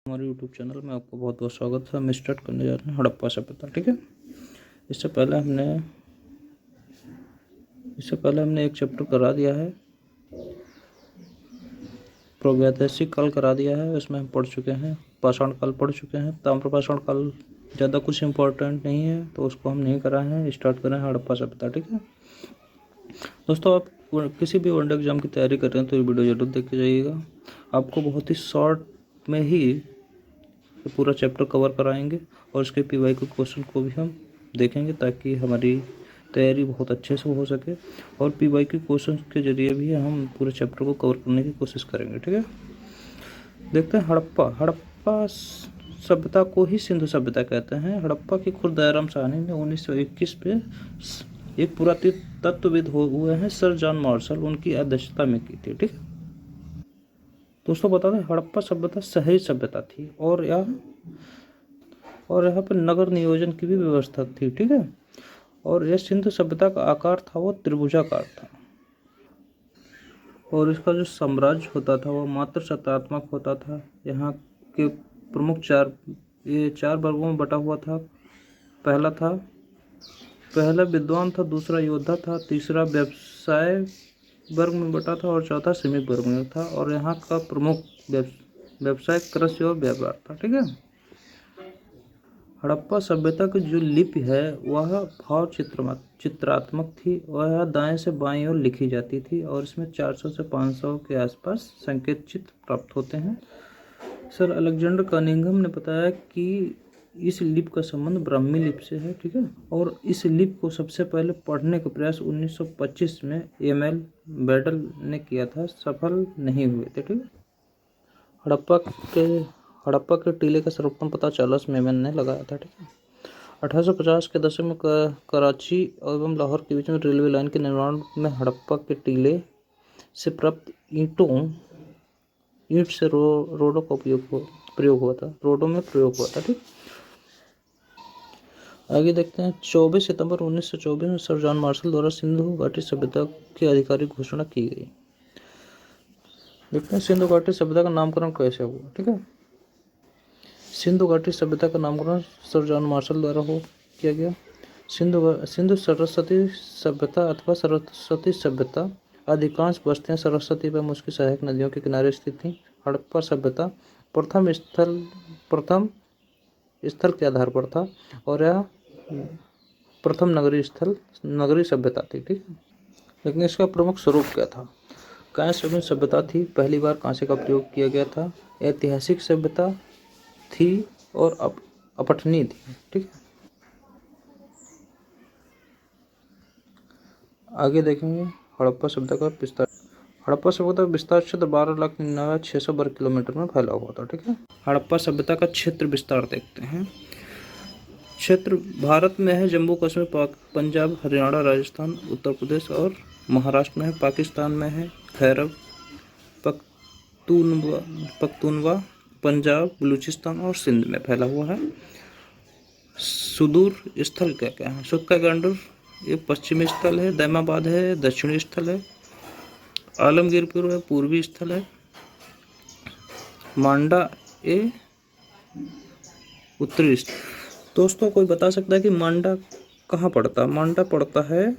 हमारे YouTube channel में आपका बहुत बहुत स्वागत है। हम स्टार्ट करने जा रहे हैं हड़प्पा सभ्यता। ठीक है, इससे पहले हमने एक चैप्टर करा दिया है, प्रागैतिहासिक काल करा दिया है। उसमें हम पढ़ चुके हैं, पाषाण काल पढ़ चुके हैं। ताम्रपाषाण काल ज़्यादा कुछ इम्पोर्टेंट नहीं है तो उसको हम नहीं कराए हैं। स्टार्ट करें हड़प्पा सभ्यता। ठीक है दोस्तों, आप किसी भी वनडे एग्जाम की तैयारी कर रहे हैं तो ये वीडियो जरूर देख के जाइएगा। आपको बहुत ही शॉर्ट में ही पूरा चैप्टर कवर कराएंगे और इसके पीवाई के क्वेश्चन को भी हम देखेंगे ताकि हमारी तैयारी बहुत अच्छे से हो सके और पीवाई के क्वेश्चन के जरिए भी हम पूरे चैप्टर को कवर करने की कोशिश करेंगे। ठीक है, देखते हैं हड़प्पा सभ्यता को ही सिंधु सभ्यता कहते हैं। हड़प्पा की खुद दयाराम साहनी ने 1921 पे एक पुरातत्वविद हुए हैं सर जॉन मार्शल, उनकी अध्यक्षता में की थी। ठीक है दोस्तों, बता दें हड़प्पा सभ्यता शहरी सभ्यता थी और यहाँ पर नगर नियोजन की भी व्यवस्था थी। ठीक है, और यह सिंधु सभ्यता का आकार था वो त्रिभुजाकार था और इसका जो साम्राज्य होता था वो मात्र सत्तात्मक होता था। यहाँ के प्रमुख चार वर्गों में बटा हुआ था। पहला विद्वान था, दूसरा योद्धा था, तीसरा व्यवसाय वर्ग में बटा था और चौथा श्रमिक वर्ग में था। और यहाँ का प्रमुख व्यवसाय कृषि और व्यापार था। ठीक है, हड़प्पा सभ्यता की जो लिपि है वह भाव चित्रात्मक थी। वह दाएं से बाएं ओर लिखी जाती थी और इसमें 400 से 500 के आसपास संकेत चित्र प्राप्त होते हैं। सर अलेक्जेंडर कनिंघम ने बताया कि इस लिपि का संबंध ब्राह्मी लिपि से है। ठीक है, और इस लिपि को सबसे पहले पढ़ने का प्रयास 1925 में एमएल बैडल ने किया था, सफल नहीं हुए थे। ठीक है, हड़प्पा के टीले का सर्वप्रथम पता चार्ल्स मेमन ने लगाया था। ठीक है, 1850 के दशक में कराची एवं लाहौर के बीच में रेलवे लाइन के निर्माण में हड़प्पा के टीले से प्राप्त ईंट से रोडों का प्रयोग हुआ था। ठीक, आगे देखते हैं। 24 सितंबर 1924 में सर जॉन मार्शल द्वारा सिंधु घाटी सभ्यता की आधिकारिक घोषणा की गई। देखते हैं सिंधु घाटी सभ्यता का नामकरण कैसे हुआ। ठीक है, सिंधु घाटी सभ्यता का नामकरण सर जॉन मार्शल द्वारा किया गया। सिंधु सरस्वती सभ्यता अथवा सरस्वती सभ्यता, अधिकांश बस्तियां सरस्वती एवं उसकी सहायक नदियों के किनारे स्थित थीं। हड़प्पा सभ्यता प्रथम स्थल के आधार पर था और यह प्रथम नगरीय सभ्यता थी। ठीक है, लेकिन इसका प्रमुख स्वरूप क्या था? कांस्य युगीन सभ्यता थी, पहली बार कांसे का प्रयोग किया गया था। ऐतिहासिक सभ्यता थी और अपठनीय थी। ठीक है, आगे देखेंगे हड़प्पा सभ्यता का विस्तार। हड़प्पा सभ्यता का विस्तार क्षेत्र 12,99,600 वर्ग किलोमीटर में फैला हुआ था। ठीक है, हड़प्पा सभ्यता का क्षेत्र विस्तार देखते हैं। क्षेत्र भारत में है, जम्मू कश्मीर, पंजाब, हरियाणा, राजस्थान, उत्तर प्रदेश और महाराष्ट्र में है। पाकिस्तान में है, खैबर पख्तूनवा, पंजाब, बलूचिस्तान और सिंध में फैला हुआ है। सुदूर स्थल क्या क्या है? सुक्का गंडूर ये पश्चिमी स्थल है, दैमाबाद है दक्षिणी स्थल है, आलमगीरपुर है पूर्वी स्थल है, मांडा ए उत्तरी स्थल। दोस्तों, कोई बता सकता है कि मांडा कहाँ पड़ता है? मांडा पड़ता है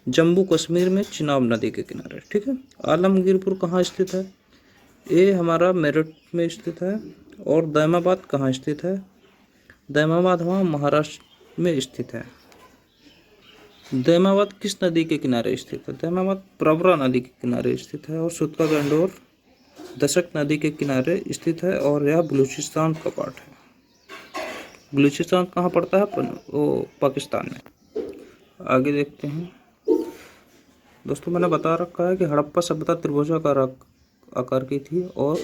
जम्मू कश्मीर में चिनाब नदी के किनारे। ठीक है, आलमगीरपुर कहाँ स्थित है? ये हमारा मेरठ में स्थित है। और दैमाबाद कहाँ स्थित है? दैमाबाद वहाँ महाराष्ट्र में स्थित है। दैमाबाद किस नदी के किनारे स्थित है? दैमाबाद प्रवरा नदी के किनारे स्थित है। और सुत्का गंडोर दशक नदी के किनारे स्थित है और यह बलूचिस्तान का पार्ट है। बलूचिस्तान कहाँ पड़ता है? वो पाकिस्तान में। आगे देखते हैं दोस्तों, मैंने बता रखा है कि हड़प्पा सभ्यता त्रिभुजाकार आकार की थी और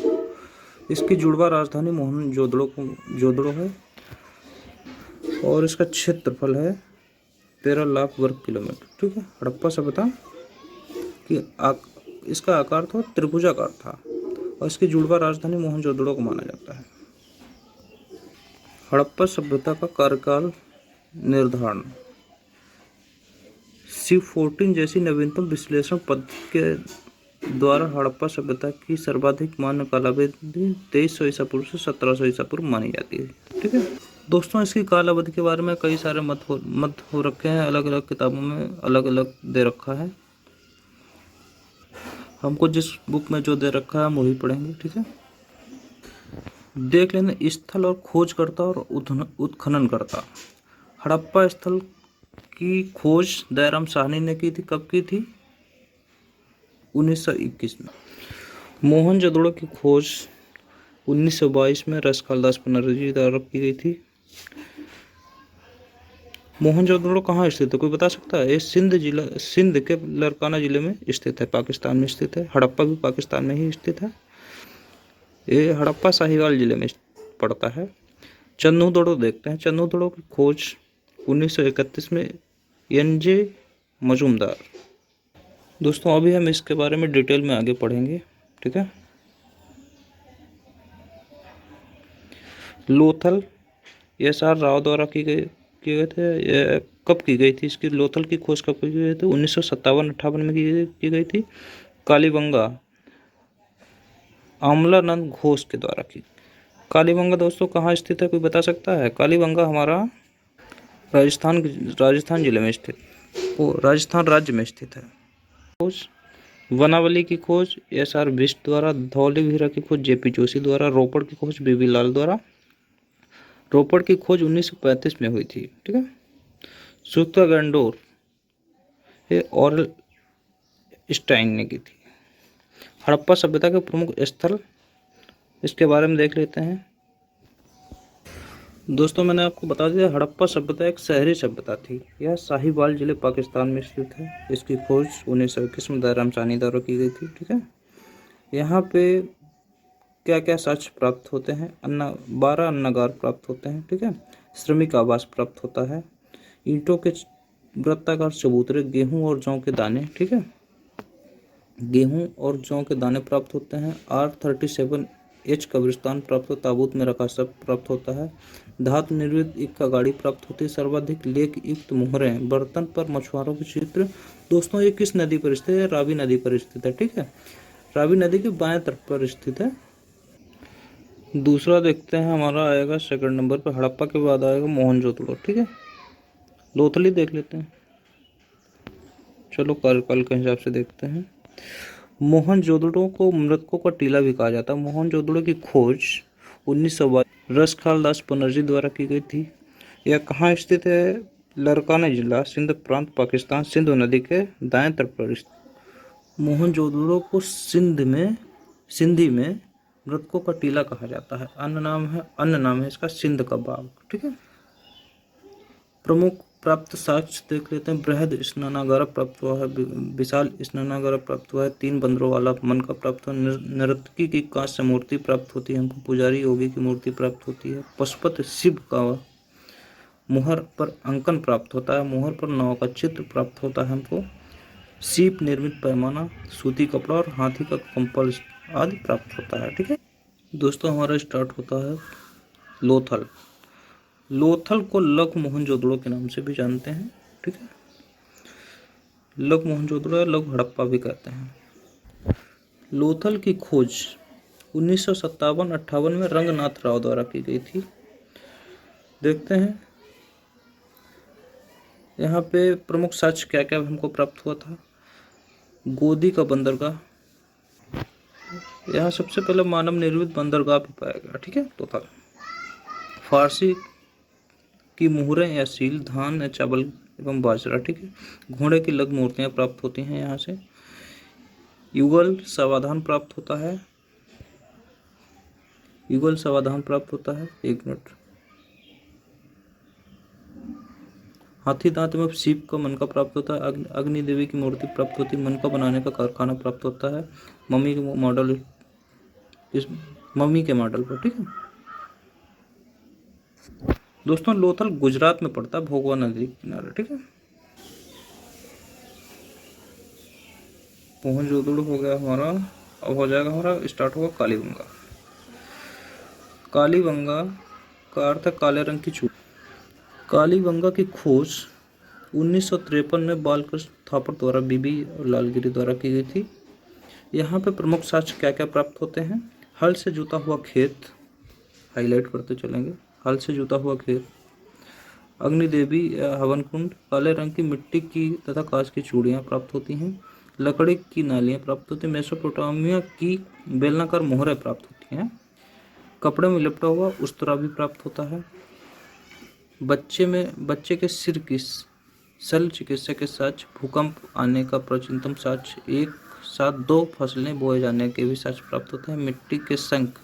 इसकी जुड़वा राजधानी मोहनजोदड़ो है और इसका क्षेत्रफल है 13 लाख वर्ग किलोमीटर। ठीक है, हड़प्पा सभ्यता की इसका आकार था त्रिभुजाकार था और इसकी जुड़वा राजधानी मोहनजोदड़ो को माना जाता है। हड़प्पा सभ्यता का कार्यकाल निर्धारण C14 जैसी नवीनतम विश्लेषण पद्धति के द्वारा हड़प्पा सभ्यता की सर्वाधिक मान्य कालावधि 2300 ईसा पूर्व से 1700 ईसा पूर्व मानी जाती है। ठीक है दोस्तों, इसकी काल अवधि के बारे में कई सारे मत हो रखे हैं, अलग अलग किताबों में अलग अलग दे रखा है। हमको जिस बुक में जो दे रखा है हम वही पढ़ेंगे। ठीक है, देख लेना स्थल और खोजकर्ता और उत्खननकर्ता। हड़प्पा स्थल की खोज दयाराम साहनी ने की थी। कब की थी? 1921 में। मोहनजोदड़ो की खोज 1922 में रसखालदास बनर्जी द्वारा की गई थी। मोहनजोदड़ो कहाँ स्थित है, कोई बता सकता है? ये सिंध के लरकाना जिले में स्थित है, पाकिस्तान में स्थित है। हड़प्पा भी पाकिस्तान में ही स्थित है। ये हड़प्पा साहिवाल जिले में पड़ता है। चन्नूदड़ो देखते हैं। चन्नूदड़ो की खोज 1931 में एन.जे. मजूमदार। दोस्तों अभी हम इसके बारे में डिटेल में आगे पढ़ेंगे। ठीक है, लोथल एस.आर. राव द्वारा किए गए थे। ये कब की गई थी? इसकी लोथल की खोज कब की गई थी? 1957-58 में की गई थी। कालीबंगा अमलानंद घोष के द्वारा की। कालीबंगा दोस्तों कहाँ स्थित है, कोई बता सकता है? कालीबंगा हमारा राजस्थान जिले में स्थित, राजस्थान राज्य में स्थित है। खोज वनावली की खोज एस.आर. बिष्ट द्वारा। धौलीवीरा की खोज जे.पी. जोशी द्वारा। रोपड़ की खोज बी.बी. लाल द्वारा। रोपड़ की खोज 1935 में हुई थी। ठीक है, सूत्रा गंडोर ये ऑरल स्टाइन ने की थी। हड़प्पा सभ्यता के प्रमुख स्थल, इसके बारे में देख लेते हैं। दोस्तों मैंने आपको बता दिया हड़प्पा सभ्यता एक शहरी सभ्यता थी। यह साहिवाल जिले पाकिस्तान में स्थित है। इसकी खोज 1921 में दयाराम साहनी द्वारा की गई थी। ठीक है, यहाँ पे क्या क्या साक्ष्य प्राप्त होते हैं? 12 अन्नागार प्राप्त होते हैं। ठीक है, श्रमिक आवास प्राप्त होता है, ईंटों के वृत्ताकार चबूतरे, गेहूं और जौ के दाने। ठीक है, गेहूं और जौ के दाने प्राप्त होते हैं। R37H कब्रिस्तान प्राप्त होता, ताबूत में रखा सब प्राप्त होता है। धातु निर्मित इक्का गाड़ी प्राप्त होती है। सर्वाधिक लेख युक्त मोहरें, बर्तन पर मछुआरों के चित्र। दोस्तों ये किस नदी पर स्थित है? रावी नदी पर स्थित है। ठीक है, रावी नदी के बाएं तट पर स्थित है। दूसरा देखते हैं, हमारा आएगा सेकंड नंबर पर, हड़प्पा के बाद आएगा मोहनजोदड़ो। ठीक है, लोथली देख लेते हैं। चलो कार्यकाल के हिसाब से देखते हैं। मोहनजोदड़ो को मृतकों का टीला भी कहा जाता है। मोहनजोदड़ो की खोज 1922 रसखालदास बनर्जी द्वारा की गई थी। यह कहाँ स्थित है? लरकाना जिला, सिंध प्रांत, पाकिस्तान। सिंधु नदी के दाएं तट पर स्थित। मोहनजोदड़ो को सिंधी में मृतकों का टीला कहा जाता है। अन्य नाम है इसका सिंध का बाग। ठीक है, प्रमुख प्राप्त साक्ष्य देख लेते हैं। बृहद स्नानागार प्राप्त हुआ है, विशाल स्नानागार प्राप्त हुआ है, 3 बंदरों वाला मनका प्राप्त हुआ, नर्तकी की कांस्य मूर्ति प्राप्त होती है हमको, पुजारी योगी की मूर्ति प्राप्त होती है, पशुपति शिव का मुहर पर अंकन प्राप्त होता है, मुहर पर नाव का चित्र प्राप्त होता है हमको, सीप निर्मित पैमाना, सूती कपड़ा और हाथी का कंपल आदि प्राप्त होता है। ठीक है दोस्तों, हमारा स्टार्ट होता है लोथल। लोथल को लघु मोहनजोदड़ो के नाम से भी जानते हैं। ठीक है, लघु मोहनजोदड़ो या लघु हड़प्पा भी कहते हैं। लोथल की खोज 1957-58 में रंगनाथ राव द्वारा की गई थी। देखते हैं यहाँ पे प्रमुख साक्ष्य क्या क्या हमको प्राप्त हुआ था। गोदी का बंदरगाह, यहाँ सबसे पहले मानव निर्मित बंदरगाह भी पाया गया। ठीक है, लोथल। फारसी की मुहरें या सील, धान या चावल एवं बाजरा। ठीक है, घोड़े की लघु मूर्तियाँ प्राप्त होती हैं यहाँ से। युगल समाधान प्राप्त होता है। युगल समाधान प्राप्त होता है। 1 मिनट। हाथी दांत में सीप का मनका प्राप्त होता है। अग्नि देवी की मूर्ति प्राप्त होती है। मनका बनाने का कारखाना प्राप्त होता है। मम्मी के मॉडल, इस मम्मी के मॉडल पर। ठीक है दोस्तों, लोथल गुजरात में पड़ता है, भोगवा नदी के किनारे। ठीक है, मोहनजोदड़ो हो गया हमारा। अब हो जाएगा हमारा, स्टार्ट होगा कालीबंगा। कालीबंगा का अर्थ है काले रंग की चूड़ी। कालीबंगा की खोज 1953 में बालकृष्ण थापर द्वारा, बीबी और लालगिरी द्वारा की गई थी। यहाँ पे प्रमुख साक्ष्य क्या क्या प्राप्त होते हैं? हल से जुता हुआ खेत, हाईलाइट करते चलेंगे, हल से जुता हुआ खेत, अग्निदेवी हवन कुंड, काले रंग की मिट्टी की तथा कांच की चूड़ियाँ प्राप्त होती हैं, लकड़ी की नालियाँ प्राप्त होती हैं, मेसोपोटामिया की बेलनाकार मोहरें प्राप्त होती हैं, कपड़े में लिपटा हुआ उस्तरा भी प्राप्त होता है, बच्चे के सिर की शल्य चिकित्सा के साक्ष्य, भूकंप आने का प्राचीनतम साक्ष्य, एक साथ 2 फसलें बोए जाने के भी साक्ष्य प्राप्त होते हैं, मिट्टी के शंख,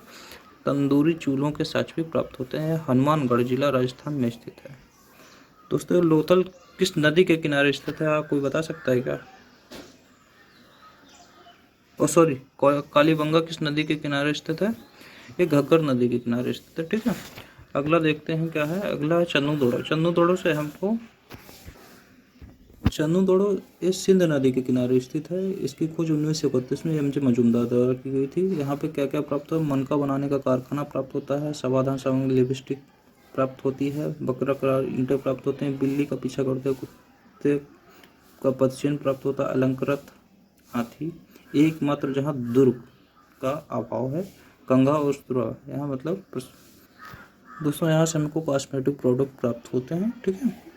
तंदूरी चूल्हों के साक्ष्य भी प्राप्त होते हैं। हनुमानगढ़ जिला राजस्थान में स्थित है। दोस्तों लोथल किस नदी के किनारे स्थित है, आप कोई बता सकता है क्या? सॉरी, कालीबंगा किस नदी के किनारे स्थित है? ये घग्गर नदी के किनारे स्थित है। ठीक है, अगला देखते हैं क्या है। अगला है चन्नू दौड़ो। चन्नू दौड़ो से हमको, चन्नू दौड़ो ये सिंध नदी के किनारे स्थित है। इसकी खोज 1931 में एम.जे. मजूमदार द्वारा की गई थी। यहाँ पे क्या क्या प्राप्त हो? मनका बनाने का कारखाना प्राप्त होता है, समाधान सामग्री लिपस्टिक प्राप्त होती है, बकरा करार ईंटें प्राप्त होते हैं, बिल्ली का पीछा करते कुत्ते का पदचिन्ह प्राप्त होता है, अलंकृत हाथी, एकमात्र जहाँ दुर्ग का अभाव है, कंघा और स्तुरा, यहाँ मतलब दोस्तों यहाँ से हमको कॉस्मेटिक प्रोडक्ट प्राप्त होते हैं। ठीक है,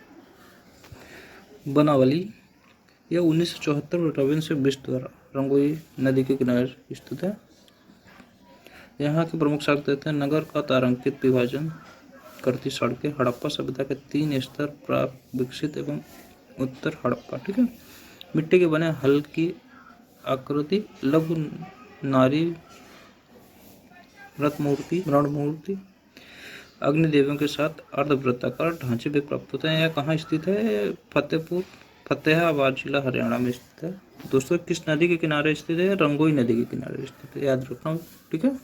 बनावली यह 1974 में रविंद्र सिंह बिष्ट द्वारा रंगोली नदी के किनारे स्थित है। यहाँ के प्रमुख साक्ष्य देते हैं, नगर का तारांकित विभाजन करती सड़कें, हड़प्पा सभ्यता के 3 स्तर प्राप्त विकसित एवं उत्तर हड़प्पा। ठीक है, मिट्टी के बने हल की आकृति, लघु नारी व्रत मूर्ति, मृण मूर्ति, अग्निदेवियों के साथ अर्धवृत्ताकार ढांचे भी प्राप्त होते हैं। यह कहाँ स्थित है? फतेहाबाद जिला हरियाणा में स्थित है। दोस्तों किस नदी के किनारे स्थित है? रंगोई नदी के किनारे स्थित है, याद रखना। ठीक है,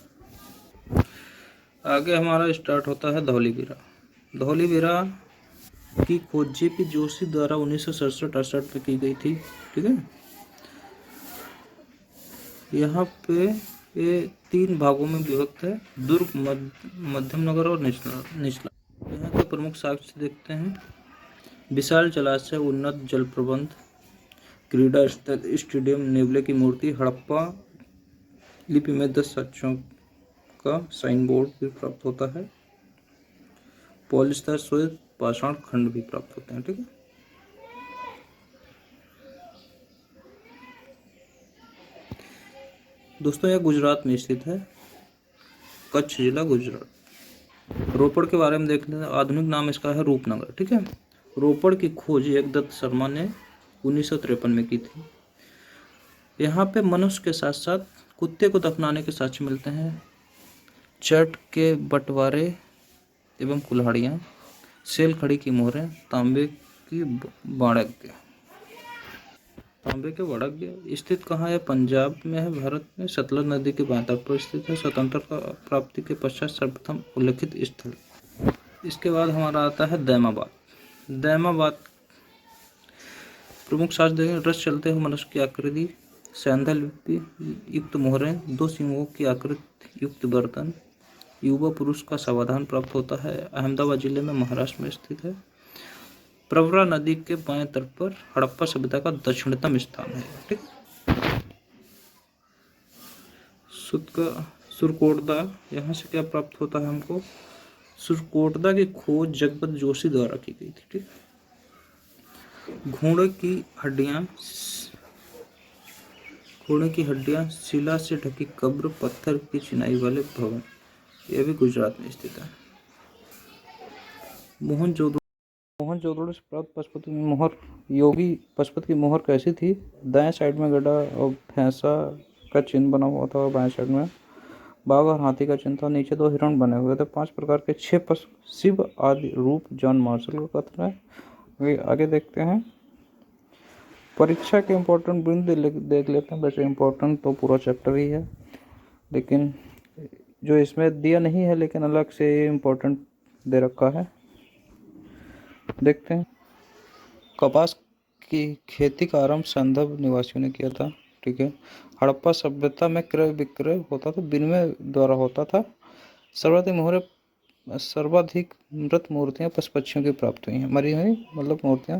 आगे हमारा स्टार्ट होता है धौलीवीरा। धौलीवीरा की खोज जे.पी. जोशी द्वारा 1967-68 में की गई थी। ठीक है, यहाँ पे ये 3 भागों में विभक्त है, दुर्ग, मध्यम नगर और निचला। यहाँ के प्रमुख साक्ष्य देखते हैं, विशाल जलाशय, उन्नत जल प्रबंध, क्रीडा स्थल, स्टेडियम, नेवले की मूर्ति, हड़प्पा लिपि में 10 साक्ष्यों का साइन बोर्ड भी प्राप्त होता है, पॉलिस्टर श्वेत पाषाण खंड भी प्राप्त होते हैं। ठीक है, दोस्तों यह गुजरात में स्थित है, कच्छ जिला गुजरात। रोपड़ के बारे में देख लेते हैं, आधुनिक नाम इसका है रूपनगर। ठीक है, रोपड़ की खोज एकदत्त शर्मा ने 1953 में की थी। यहाँ पे मनुष्य के साथ साथ कुत्ते को दफनाने के साक्ष्य मिलते हैं, चट के बंटवारे एवं कुल्हाड़ियाँ, सेल खड़ी की मोहरें, तांबे के वाड़ग्य स्थित कहाँ है? पंजाब में है, भारत में। सतलज नदी के बाएं तट पर स्थित है, स्वतंत्रता प्राप्ति के पश्चात सर्वप्रथम उल्लेखित स्थल। इसके बाद हमारा आता है दैमाबाद। प्रमुख साक्ष्य देखें, रस चलते हुए मनुष्य की आकृति, सैंधल युक्त मोहरें, 2 सिंहों की आकृति युक्त बर्तन, युवा पुरुष का समाधान प्राप्त होता है, अहमदाबाद जिले में महाराष्ट्र में स्थित है। प्रवरा नदी के बाएं तट पर हड़प्पा सभ्यता का दक्षिणतम स्थान है। ठीक, सुरकोटदा, यहाँ से क्या प्राप्त होता है हमको? सुरकोटदा की खोज जगपत जोशी द्वारा की गई थी। ठीक, घोड़े की हड्डियां, शिला से ढकी कब्र, पत्थर की चिनाई वाले भवन, यह भी गुजरात में स्थित है। मोहनजोदड़ो से प्राप्त पशुपति की मोहर, योगी पशुपति की मोहर कैसी थी? दाएं साइड में गधा और भैंसा का चिन्ह बना हुआ था, और बाएं साइड में बाघ और हाथी का चिन्ह था, नीचे 2 हिरण बने हुए थे, 5 प्रकार के 6 पशु शिव आदि रूप जॉन मार्शल का कथन है। आगे देखते हैं, परीक्षा के इम्पोर्टेंट बिंदु देख लेते हैं। वैसे इम्पोर्टेंट तो पूरा चैप्टर ही है, लेकिन जो इसमें दिया नहीं है, लेकिन अलग से इम्पोर्टेंट दे रखा है, देखते हैं। कपास की खेती का आरंभ संदर्भ निवासियों ने किया था। ठीक है, हड़प्पा सभ्यता में क्रय विक्रय होता था, विनिमय द्वारा होता था। सर्वाधिक मृत मूर्तियां पशु पक्षियों की प्राप्त हुई हैं, मरी हुई मतलब मूर्तियां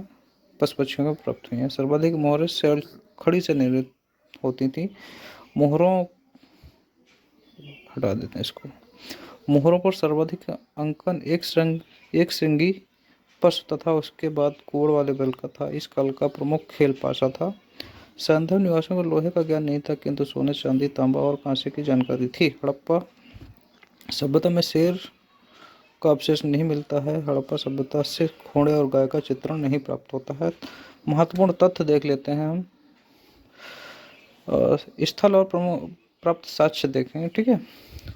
पशु पक्षियों को प्राप्त हुई हैं। सर्वाधिक मोहरें सेल खड़ी से निर्मित होती थी, मोहरों हटा देते हैं इसको। मोहरों पर सर्वाधिक अंकन एक श्रृंगी पशु तथा उसके बाद कोड़ वाले बैल का था। इस काल का प्रमुख खेल पाशा था। सैंधव निवासियों को लोहे का ज्ञान नहीं था, किंतु सोने, चांदी, तांबा और कांसे की जानकारी थी। हड़प्पा सभ्यता में शेर का अवशेष नहीं मिलता है। हड़प्पा सभ्यता से घोड़े और गाय का चित्रण नहीं प्राप्त होता है। महत्वपूर्ण तथ्य देख लेते हैं हम। स्थल और प्राप्त साक्ष्य देखेंगे, ठीक है।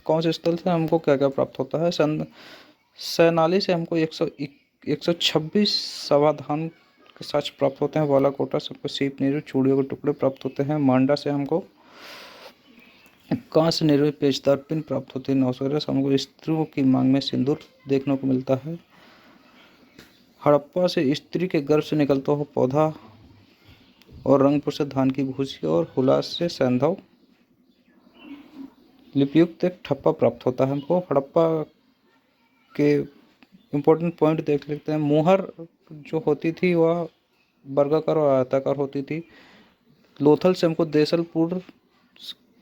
कौन से स्थल से हमको क्या क्या प्राप्त होता है। सैनाली से हमको 126 समाधान के साक्ष्य प्राप्त होते हैं। बालाकोटा से हमको सीप नीरू चूड़ियों के टुकड़े प्राप्त होते हैं। मांडा से हमको कांच निर्मित पेचदार पिन प्राप्त होती है। नौशेरा से हमको स्त्रियों की मांग में सिंदूर देखने को मिलता है। हड़प्पा से स्त्री के गर्भ से निकलता हुआ पौधा और रंगपुर से धान की भूसी और हुलास से सैंधव लिपियुक्त एक ठप्पा प्राप्त होता है हमको। हड़प्पा के इम्पोर्टेंट पॉइंट देख लेते हैं। मोहर जो होती थी वह वर्गाकार और आयताकार होती थी। लोथल से हमको देसलपुर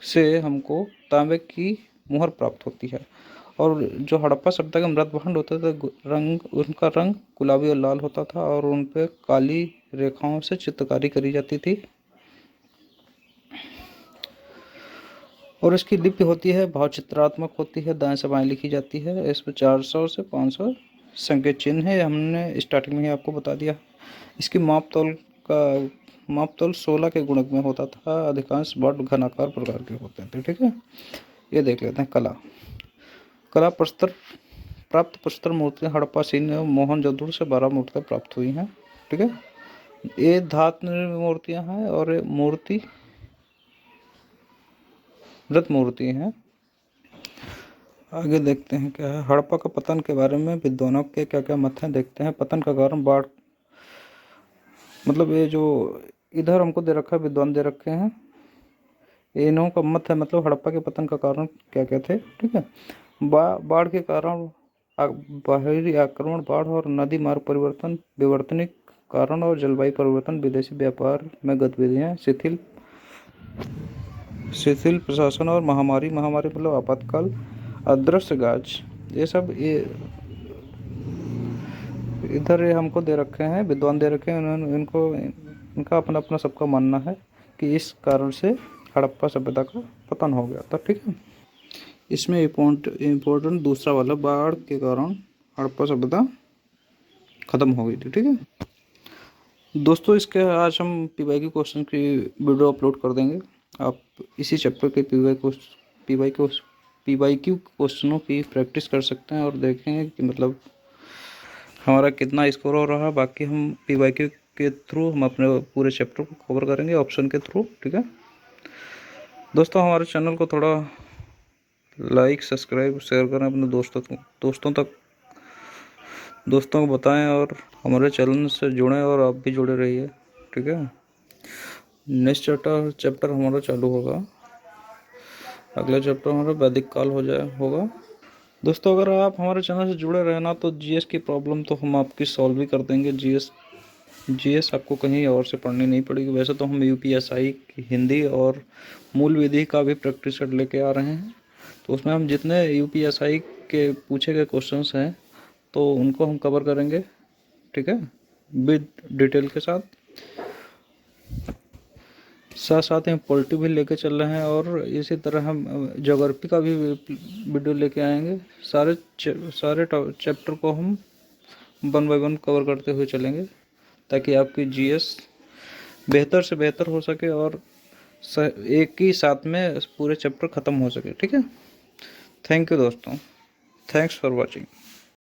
से हमको तांबे की मोहर प्राप्त होती है। और जो हड़प्पा सभ्यता का मृतभांड होता था, उनका रंग गुलाबी और लाल होता था और उन पे काली रेखाओं से चित्रकारी करी जाती थी। और इसकी लिपि होती है भावचित्रात्मक होती है, दाएं से बाएं लिखी जाती है। इसमें 400 से 500 संकेत चिन्ह है, हमने स्टार्टिंग में ही आपको बता दिया। इसकी मापतोल 16 के गुणक में होता था। अधिकांश बड़ घनाकार प्रकार के होते थे, ठीक है। ये देख लेते हैं कला प्राप्त प्रस्तर मूर्तियाँ हड़प्पा सीन एवं मोहनजोदड़ो से 12 मूर्तियाँ प्राप्त हुई हैं, ठीक है। ये धातु निर्मित मूर्तियाँ हैं और ये मृत मूर्ति हैं। आगे देखते हैं क्या है। हड़प्पा का पतन के बारे में विद्वानों के क्या क्या मत हैं, देखते हैं। पतन का कारण बाढ़, मतलब ये जो इधर हमको दे रखा है, विद्वान दे रखे हैं, इन्हों का मत है, मतलब हड़प्पा के पतन का कारण क्या क्या थे, ठीक है। बाढ़ के कारण बाहरी आक्रमण, बाढ़ और नदी मार्ग परिवर्तन, विवर्तनिक कारण और जलवायु परिवर्तन, विदेशी व्यापार में गतिविधियां, शिथिल प्रशासन और महामारी मतलब आपातकाल, अदृश्य गाज, ये सब ये इधर ये हमको दे रखे हैं, विद्वान दे रखे हैं। उन्होंने इनका अपना अपना सबका मानना है कि इस कारण से हड़प्पा सभ्यता का पतन हो गया था, ठीक है। इसमें इम्पोर्टेंट दूसरा वाला, बाढ़ के कारण हड़प्पा सभ्यता खत्म हो गई थी, ठीक है दोस्तों। इसके आज हम पीवाईक्यू क्वेश्चन की वीडियो अपलोड कर देंगे। आप इसी चैप्टर के पीवाईक्यू क्वेश्चनों की प्रैक्टिस कर सकते हैं और देखेंगे कि मतलब हमारा कितना स्कोर हो रहा है। बाकी हम पीवाईक्यू के थ्रू हम अपने पूरे चैप्टर को कवर करेंगे ऑप्शन के थ्रू, ठीक है दोस्तों। हमारे चैनल को थोड़ा लाइक, सब्सक्राइब, शेयर करें अपने दोस्तों को बताएं और हमारे चैनल से जुड़ें और आप भी जुड़े रहिए, ठीक है। नेक्स्ट चैप्टर हमारा चालू होगा। अगला चैप्टर हमारा वैदिक काल होगा दोस्तों। अगर आप हमारे चैनल से जुड़े रहना तो जीएस की प्रॉब्लम तो हम आपकी सॉल्व भी कर देंगे। जीएस आपको कहीं और से पढ़नी नहीं पड़ेगी। वैसे तो हम यूपीएसआई की हिंदी और मूल विधि का भी प्रैक्टिस सेट लेके आ रहे हैं, तो उसमें हम जितने यूपीएसआई के पूछे गए क्वेश्चंस हैं तो उनको हम कवर करेंगे, ठीक है, विद डिटेल के साथ साथ ही पॉलिटी भी लेके चल रहे हैं और इसी तरह हम ज्योग्राफी का भी वीडियो लेके आएंगे। सारे चैप्टर को हम 1 बाय 1 कवर करते हुए चलेंगे ताकि आपकी जीएस बेहतर से बेहतर हो सके और एक ही साथ में पूरे चैप्टर ख़त्म हो सके, ठीक है। थैंक यू दोस्तों, थैंक्स फॉर वॉचिंग।